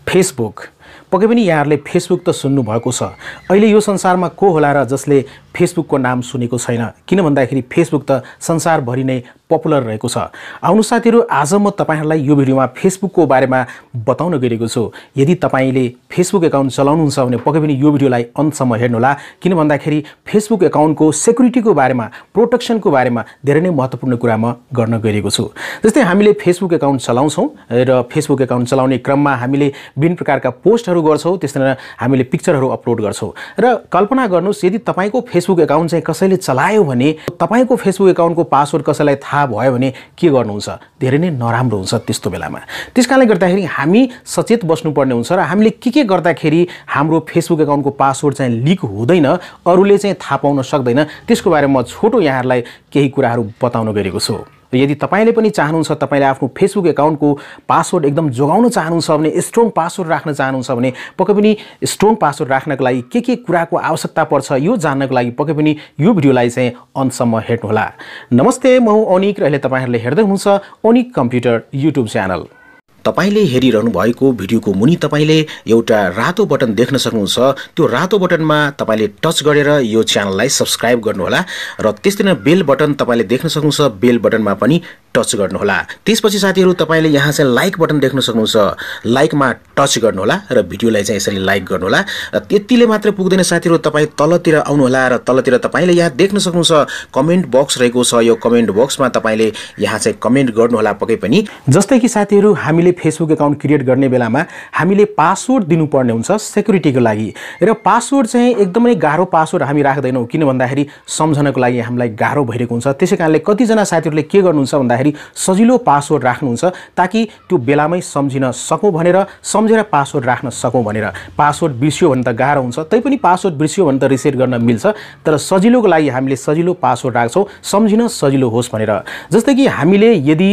Facebook पक्कै पनि यहाँहरुले Facebook त सुन्नु भएको छ। अहिले यो संसारमा को होला र जसले फेसबुकको नाम सुनेको छैन, किन भन्दाखेरि फेसबुक त संसारभरि नै पपुलर रहेको छ। आउनु साथीहरु, आज म तपाईहरुलाई यो भिडियोमा फेसबुकको बारेमा बताउन गइरहेको छु। यदि तपाईले फेसबुक अकाउन्ट चलाउनुहुन्छ भने पक्कै पनि यो भिडियोलाई अन्तसम्म हेर्नुहोला, किन भन्दाखेरि फेसबुक अकाउन्टको सेक्युरिटीको बारेमा, प्रोटेक्सनको बारेमा धेरै नै महत्त्वपूर्ण कुरा म गर्न गइरहेको छु। जस्तै हामीले फेसबुक अकाउन्ट चलाउँछौं र फेसबुक अकाउन्ट चलाउने क्रममा हामीले विभिन्न प्रकारका पोस्टहरु गर्छौं, त्यसैले हामीले पिक्चरहरु अपलोड गर्छौं र कल्पना गर्नुस् यदि तपाईको फेसबुक अकाउन्ट चाहिँ कसैले चलायो भने, तपाईको फेसबुक अकाउन्टको पासवर्ड कसैलाई थाहा भयो भने के गर्नुहुन्छ? धेरै नै नराम्रो हुन्छ त्यस्तो बेलामा। त्यसकारणले गर्दाखेरि हामी सचेत बस्नुपर्ने हुन्छ र हामीले के गर्दाखेरि हाम्रो फेसबुक अकाउन्टको पासवर्ड चाहिँ लिक हुँदैन, अरूले चाहिँ थाहा पाउन सक्दैन, त्यसको बारेमा म छोटो यहाँहरुलाई केही कुराहरु बताउन गइरहेको छु। यदि तपाईले पनि चाहनुहुन्छ, तपाईले आफ्नो फेसबुक अकाउन्टको पासवर्ड एकदम जोगाउन चाहनुहुन्छ भने, स्ट्रङ पासवर्ड राख्न चाहनुहुन्छ भने पक्कै पनि स्ट्रङ पासवर्ड राख्नको लागि के कुराको आवश्यकता पर्छ यो जान्नको लागि पक्कै पनि यो भिडियोलाई चाहिँ अन्तसम्म हेर्नुहोला। नमस्ते, म हुँ अनिक र अहिले तपाईहरुले हेर्दै हुनुहुन्छ अनिक कम्प्युटर युट्युब च्यानल। तपाईले हेरिरहनु भएको भिडियोको मुनि तपाईले एउटा रातो बटन देख्न सक्नुहुन्छ। त्यो रातो बटनमा तपाईले टच गरेर यो च्यानललाई सब्स्क्राइब गर्नुहोला र त्यसैले बेल बटन तपाईले देख्न सक्नुहुन्छ, बेल बटनमा पनि टच गर्नुहोला। त्यसपछि साथीहरु तपाईले यहाँ चाहिँ लाइक बटन देख्न सक्नुहुन्छ, लाइकमा टच गर्नुहोला र भिडियोलाई चाहिँ यसरी लाइक गर्नुहोला। र त्यतिले मात्र पुग्दैन साथीहरु, तपाई तलतिर आउनुहोला र तलतिर तपाईले यहाँ देख्न सक्नुहुन्छ कमेन्ट बक्स रहेको छ। यो कमेन्ट बक्समा तपाईले यहाँ चाहिँ कमेन्ट गर्नुहोला पक्कै पनि। जस्तै कि साथीहरु, हामीले फेसबुक अकाउन्ट क्रिएट गर्ने बेलामा हामीले पासवर्ड दिनुपर्ने हुन्छ सेक्युरिटीको लागि, र पासवर्ड चाहिँ एकदमै गाह्रो पासवर्ड हामी राख्दैनौं, किन भन्दाखेरि सम्झनको लागि हामीलाई गाह्रो भइरहेको हुन्छ। त्यसैकारणले कतिजना साथीहरुले के गर्नुहुन्छ भन्दाखेरि सजिलो पासवर्ड राख्नुहुन्छ ताकि त्यो बेलामै सम्झिन सकौं भनेर, सम्झेर पासवर्ड राख्न सकौं भनेर। पासवर्ड बिर्सियो भने त गाह्रो हुन्छ, तैपनि पासवर्ड बिर्सियो भने त रिसेट गर्न मिल्छ, तर सजिलोको लागि हामीले सजिलो पासवर्ड राख्छौं सम्झिन सजिलो होस् भनेर। जस्तै कि हामीले यदि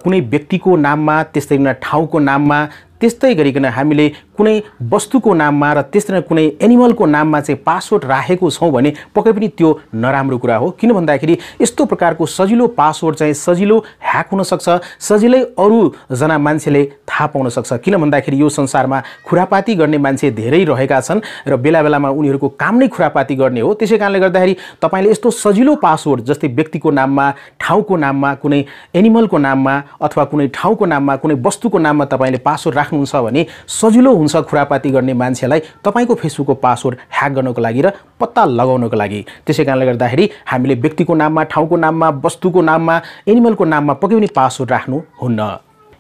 कुनै व्यक्तिको नाममा, त्यस्तै ठाउँको नाममा, त्यस्तै गरिकन हामीले कुनै वस्तुको नाममा र त्यस्तै कुनै एनिमलको नाममा चाहिँ पासवर्ड राखेको छौं भने पक्कै पनि त्यो नराम्रो कुरा हो। किन भन्दाखेरि यस्तो प्रकारको सजिलो पासवर्ड चाहिँ सजिलो ह्याक हुन सक्छ, सजिलै अरू जना मान्छेले थाहा पाउन सक्छ। किन भन्दाखेरि यो संसारमा खुरापाती गर्ने मान्छे धेरै रहेका छन् र बेला-बेलामा उनीहरुको काम नै खुरापाती गर्ने हो। त्यसैकारणले गर्दाखेरि तपाईले यस्तो सजिलो पासवर्ड जस्तै व्यक्तिको नाममा, ठाउँको नाममा, कुनै एनिमलको नाममा अथवा कुनै ठाउँको नाममा, कुनै वस्तुको नाममा तपाईले पासवर्ड राख्नुहुन्छ भने सजिलो हुन्छ खुरापाती गर्ने मान्छेलाई तपाईको फेसबुकको पासवर्ड ह्याक गर्नको लागि र पत्ता लगाउनको लागि। त्यसैकारणले गर्दाखेरि हामीले व्यक्तिको नाममा, ठाउँको नाममा, वस्तुको नाममा, एनिमलको नाममा पक्कै पनि पासवर्ड राख्नु हुन्न।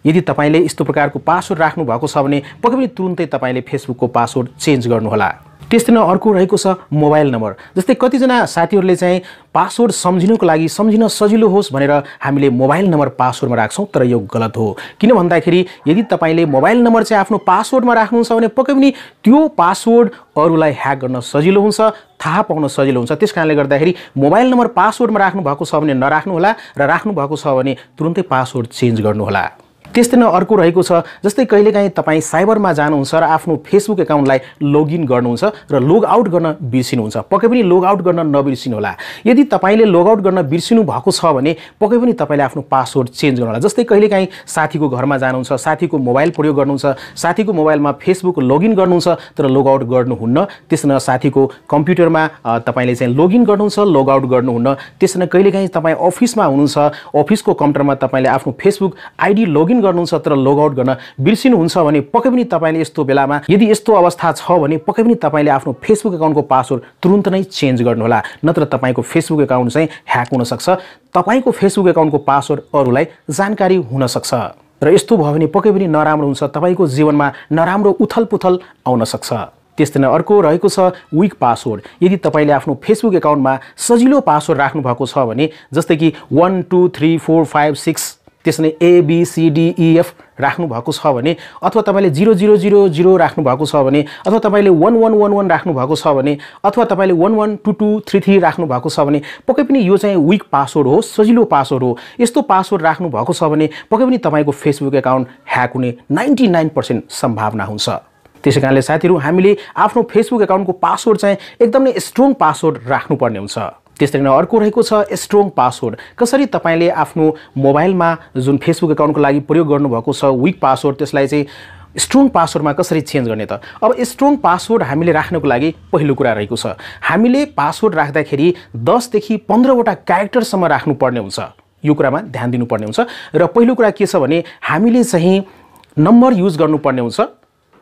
यदि तपाईले यस्तो प्रकारको पासवर्ड राख्नु भएको छ भने पक्कै पनि तुरुन्तै तपाईले फेसबुकको पासवर्ड चेन्ज गर्नुहोला। त्यस्तै अर्को रहेको छ मोबाइल नम्बर। जस्तै कतिजना साथीहरुले चाहिँ पासवर्ड सम्झिनको लागि, सम्झिन सजिलो होस् भनेर हामीले मोबाइल नम्बर पासवर्डमा राख्छौं, तर यो गलत हो। किन भन्दाखेरि यदि तपाईले मोबाइल नम्बर चाहिँ आफ्नो पासवर्डमा राख्नुहुन्छ भने पक्कै पनि त्यो पासवर्ड अरूलाई ह्याक गर्न सजिलो हुन्छ, थाहा पाउन सजिलो हुन्छ। त्यसकारणले गर्दाखेरि मोबाइल नम्बर पासवर्डमा राख्नु भएको छ भने नराख्नु होला र राख्नु भएको छ भने तुरुन्तै पासवर्ड चेन्ज गर्नुहोला। त्यस्तै अर्को रहेको छ, जस्तै कहिलेकाहीँ तपाई साइबरमा जानुहुन्छ र आफ्नो फेसबुक अकाउन्टलाई लगइन गर्नुहुन्छ र लग आउट गर्न बिर्सिनुहुन्छ। पक्कै पनि लग आउट गर्न नबिर्सिनु होला। यदि तपाईले लग आउट गर्न बिर्सिनु भएको छ भने पक्कै पनि तपाईले आफ्नो पासवर्ड चेन्ज गर्नु होला। जस्तै कहिलेकाहीँ साथीको घरमा जानुहुन्छ, साथीको मोबाइल प्रयोग गर्नुहुन्छ, साथीको मोबाइलमा फेसबुक लगइन गर्नुहुन्छ तर लग आउट गर्नुहुन्न। त्यसैले साथीको कम्प्युटरमा तपाईले चाहिँ लगइन गर्नुहुन्छ, लग आउट गर्नुहुन्न। त्यसैले कहिलेकाहीँ तपाई अफिसमा हुनुहुन्छ, अफिसको कम्प्युटरमा तपाईले आफ्नो फेसबुक आइडी लगइन गर्नुहुन्छ तर लग आउट गर्न बिर्सिनुहुन्छ भने पक्कै पनि तपाईले यस्तो बेलामा, यदि यस्तो अवस्था छ भने पक्कै पनि तपाईले आफ्नो फेसबुक अकाउन्टको पासवर्ड तुरुन्त नै चेन्ज गर्नुहोला, नत्र तपाईको फेसबुक अकाउन्ट चाहिँ ह्याक हुन सक्छ। तपाईको फेसबुक अकाउन्टको पासवर्ड अरूलाई जानकारी हुन सक्छ र यस्तो भयो भने पक्कै पनि नराम्रो हुन्छ, तपाईको जीवनमा नराम्रो उथलपुथल आउन सक्छ। त्यस्तै अर्को रहेको छ विक पासवर्ड। यदि तपाईले आफ्नो फेसबुक अकाउन्टमा सजिलो पासवर्ड राख्नु भएको छ भने जस्तै कि 1 2 3 4 5 6 त्यसैले ABCDEF राख्नु भएको छ भने, अथवा तपाईले 0000 राख्नु भएको छ भने, अथवा तपाईले 1111 राख्नु भएको छ भने, अथवा तपाईले 112233 राख्नु भएको छ भने पक्कै पनि यो चाहिँ विक पासवर्ड हो, सजिलो पासवर्ड हो। यस्तो पासवर्ड राख्नु भएको छ भने पक्कै पनि तपाईको फेसबुक अकाउन्ट ह्याक हुने 99% सम्भावना हुन्छ। त्यसैकारणले साथीहरु, हामीले आफ्नो फेसबुक अकाउन्टको पासवर्ड चाहिँ एकदमै स्ट्रङ पासवर्ड राख्नुपर्ने हुन्छ। त्यस्तै अर्को रहेको छ स्ट्रङ पासवर्ड। कसरी तपाईले आफ्नो मोबाइलमा जुन फेसबुक अकाउन्टको लागि प्रयोग गर्नुभएको छ विक पासवर्ड, त्यसलाई चाहिँ स्ट्रङ पासवर्डमा कसरी चेन्ज गर्ने त? अब स्ट्रङ पासवर्ड हामीले राख्नको लागि पहिलो कुरा रहेको छ, हामीले पासवर्ड राख्दाखेरि 10 देखि 15 वटा क्यारेक्टरसम्म राख्नुपर्ने हुन्छ। यो कुरामा ध्यान दिनुपर्ने हुन्छ। र पहिलो कुरा के छ भने हामीले चाहिँ नम्बर युज गर्नुपर्ने हुन्छ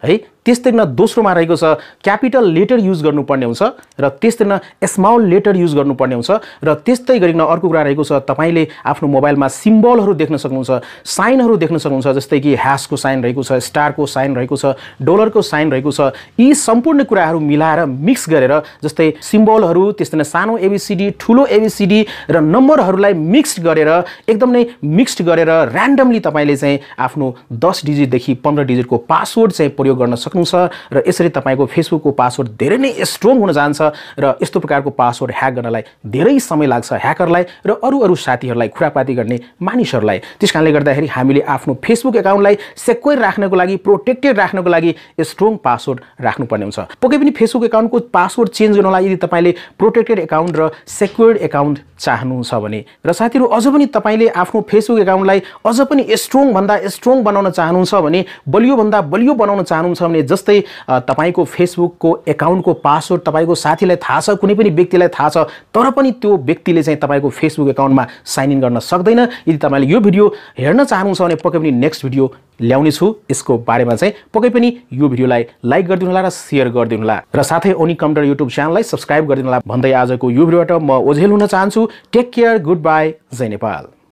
है। त्यस्तै न दोस्रोमा रहेको छ क्यापिटल लेटर युज गर्नुपर्ने हुन्छ र त्यस्तै न स्मल लेटर युज गर्नुपर्ने हुन्छ र त्यस्तै गरिकन अर्को कुरा रहेको छ तपाईले आफ्नो मोबाइलमा सिम्बलहरू देख्न सक्नुहुन्छ, साइनहरू देख्न सक्नुहुन्छ, जस्तै कि ह्याशको साइन रहेको छ, स्टारको साइन रहेको छ, डलरको साइन रहेको छ। यी सम्पूर्ण कुराहरू मिलाएर मिक्स गरेर जस्तै सिम्बलहरू, त्यस्तै न सानो एबीसीडी, ठुलो एबीसीडी र नम्बरहरूलाई मिक्स गरेर एकदम नै मिक्स्ड गरेर र्यान्डमली तपाईले चाहिँ आफ्नो 10 डिजिटदेखि 15 डिजिटको पासवर्ड चाहिँ प्रयोग गर्न सक्नुहुन्छ र यसरी तपाईको फेसबुकको पासवर्ड धेरै नै स्ट्रङ हुन जान्छ र यस्तो प्रकारको पासवर्ड ह्याक गर्नलाई धेरै समय लाग्छ ह्याकरलाई र अरू साथीहरूलाई खुरापाती गर्ने मानिसहरूलाई। त्यसकारणले गर्दाखेरि हामीले आफ्नो फेसबुक एकाउन्टलाई सेक्योर राख्नको लागि, प्रोटेक्टेड राख्नको लागि स्ट्रङ पासवर्ड राख्नुपर्ने हुन्छ। पक्कै पनि फेसबुक एकाउन्टको पासवर्ड चेन्ज गर्नलाई यदि तपाईले प्रोटेक्टेड एकाउन्ट र सेक्योर्ड एकाउन्ट चाहनुहुन्छ भने र साथीहरू अझ पनि तपाईले आफ्नो फेसबुक एकाउन्टलाई अझ पनि स्ट्रङ भन्दा स्ट्रङ बनाउन चाहनुहुन्छ भने, बलियो भन्दा बलियो बनाउन चाहनुहुन्छ भने, जस्तै तपाईको फेसबुकको एकाउन्टको पासवर्ड तपाईको साथीलाई थाहा छ, कुनै पनि व्यक्तिलाई थाहा छ, तर पनि त्यो व्यक्तिले चाहिँ तपाईको फेसबुक एकाउन्टमा साइन इन गर्न सक्दैन। यदि तपाईले यो भिडियो हेर्न चाहनुहुन्छ भने पक्कै पनि नेक्स्ट भिडियो ल्याउने छु यसको बारेमा चाहिँ। पक्कै पनि यो भिडियोलाई लाइक गरिदिनु होला र शेयर गरिदिनु होला र साथै ओनिक कम्प्युटर युट्युब च्यानललाई सब्स्क्राइब गरिदिनु होला भन्दै आजको यो भिडियोबाट म ओझेल हुन चाहन्छु। Take care, good by, Jay Nepal.